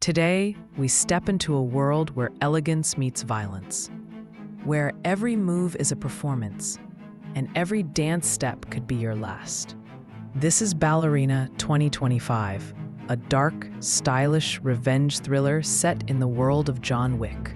Today, we step into a world where elegance meets violence, where every move is a performance, and every dance step could be your last. This is Ballerina 2025, a dark, stylish revenge thriller set in the world of John Wick.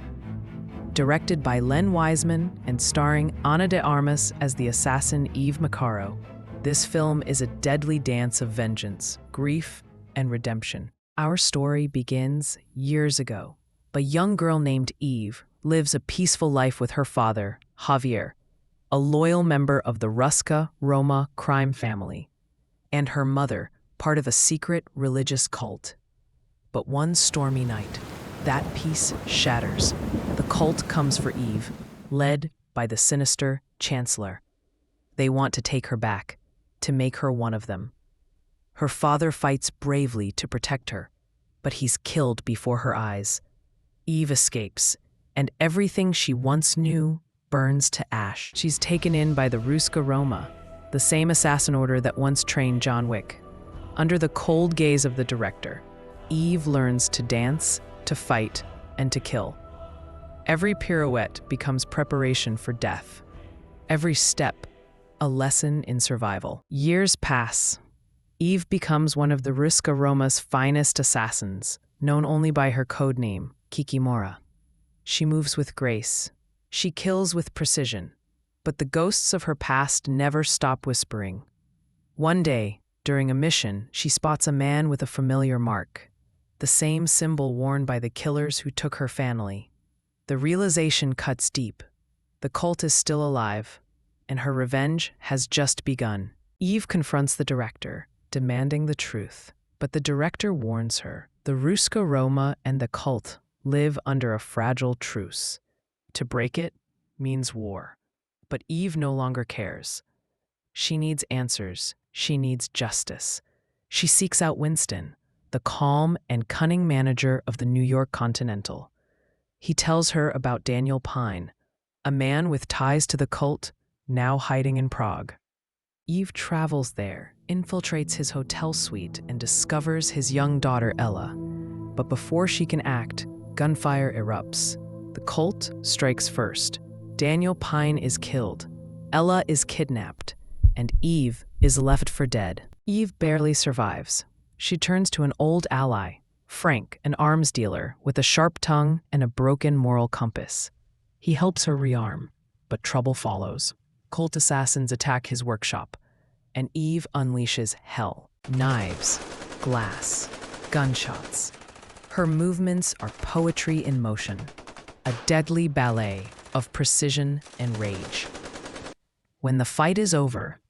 Directed by Len Wiseman and starring Ana de Armas as the assassin Eve Maro, this film is a deadly dance of vengeance, grief, and redemption. Our story begins years ago. A young girl named Eve lives a peaceful life with her father, Javier, a loyal member of the Ruska Roma crime family, and her mother, part of a secret religious cult. But one stormy night, that peace shatters. The cult comes for Eve, led by the sinister Chancellor. They want to take her back, to make her one of them. Her father fights bravely to protect her, but he's killed before her eyes. Eve escapes, and everything she once knew burns to ash. She's taken in by the Ruska Roma, the same assassin order that once trained John Wick. Under the cold gaze of the director, Eve learns to dance, to fight, and to kill. Every pirouette becomes preparation for death. Every step, a lesson in survival. Years pass. Eve becomes one of the Ruska Roma's finest assassins, known only by her code name, Kikimora. She moves with grace. She kills with precision. But the ghosts of her past never stop whispering. One day, during a mission, she spots a man with a familiar mark, the same symbol worn by the killers who took her family. The realization cuts deep. The cult is still alive, and her revenge has just begun. Eve confronts the director, demanding the truth. But the director warns her. The Ruska Roma and the cult live under a fragile truce. To break it means war. But Eve no longer cares. She needs answers. She needs justice. She seeks out Winston, the calm and cunning manager of the New York Continental. He tells her about Daniel Pine, a man with ties to the cult, now hiding in Prague. Eve travels there, infiltrates his hotel suite, and discovers his young daughter Ella. But before she can act, gunfire erupts. The cult strikes first. Daniel Pine is killed. Ella is kidnapped, and Eve is left for dead. Eve barely survives. She turns to an old ally, Frank, an arms dealer with a sharp tongue and a broken moral compass. He helps her rearm, but trouble follows. Cult assassins attack his workshop, and Eve unleashes hell. Knives, glass, gunshots. Her movements are poetry in motion, a deadly ballet of precision and rage. When the fight is over,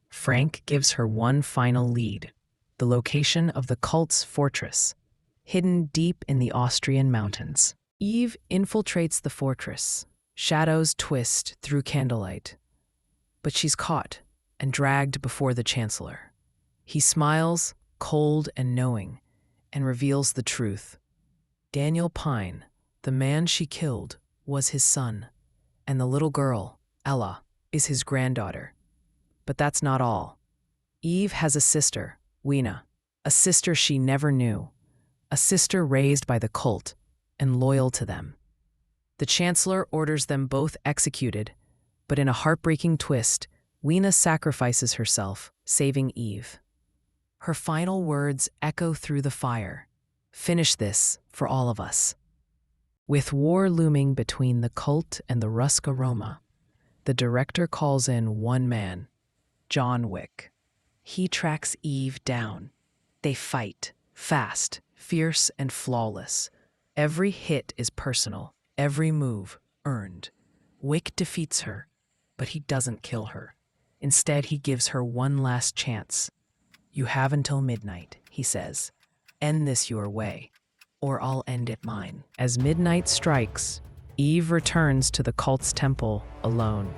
Frank gives her one final lead, the location of the cult's fortress, hidden deep in the Austrian mountains. Eve infiltrates the fortress. Shadows twist through candlelight. But she's caught and dragged before the Chancellor. He smiles, cold and knowing, and reveals the truth. Daniel Pine, the man she killed, was his son, and the little girl, Ella, is his granddaughter. But that's not all. Eve has a sister, Weena, a sister she never knew, a sister raised by the cult and loyal to them. The Chancellor orders them both executed, but in a heartbreaking twist, Weena sacrifices herself, saving Eve. Her final words echo through the fire. Finish this for all of us. With war looming between the cult and the Ruska Roma, the director calls in one man, John Wick. He tracks Eve down. They fight, fast, fierce, and flawless. Every hit is personal, every move earned. Wick defeats her, but he doesn't kill her. Instead, he gives her one last chance. You have until midnight, he says. End this your way, or I'll end it mine. As midnight strikes, Eve returns to the cult's temple alone.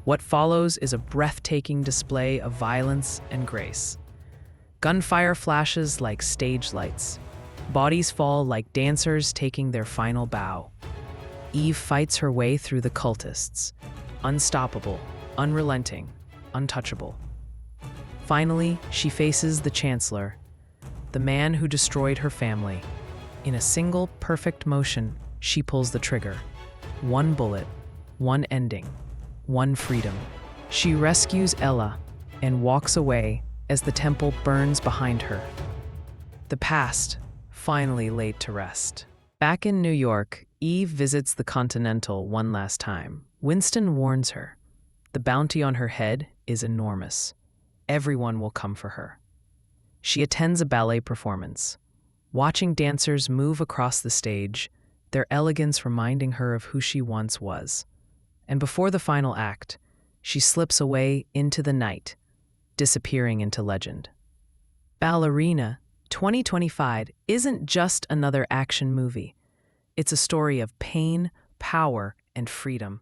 What follows is a breathtaking display of violence and grace. Gunfire flashes like stage lights. Bodies fall like dancers taking their final bow. Eve fights her way through the cultists, unstoppable, unrelenting, untouchable. Finally, she faces the Chancellor, the man who destroyed her family. In a single, perfect motion, she pulls the trigger. One bullet, one ending, one freedom. She rescues Ella and walks away as the temple burns behind her. The past, finally laid to rest. Back in New York, Eve visits the Continental one last time. Winston warns her. The bounty on her head is enormous. Everyone will come for her. She attends a ballet performance, watching dancers move across the stage, their elegance reminding her of who she once was. And before the final act, she slips away into the night, disappearing into legend. Ballerina 2025 isn't just another action movie. It's a story of pain, power, and freedom.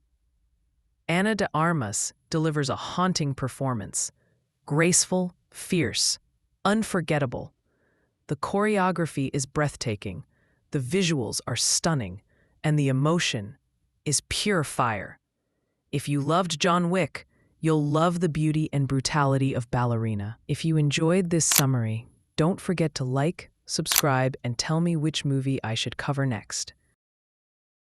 Ana de Armas delivers a haunting performance, graceful, fierce, unforgettable. The choreography is breathtaking, the visuals are stunning, and the emotion is pure fire. If you loved John Wick, you'll love the beauty and brutality of Ballerina. If you enjoyed this summary, don't forget to like, subscribe, and tell me which movie I should cover next.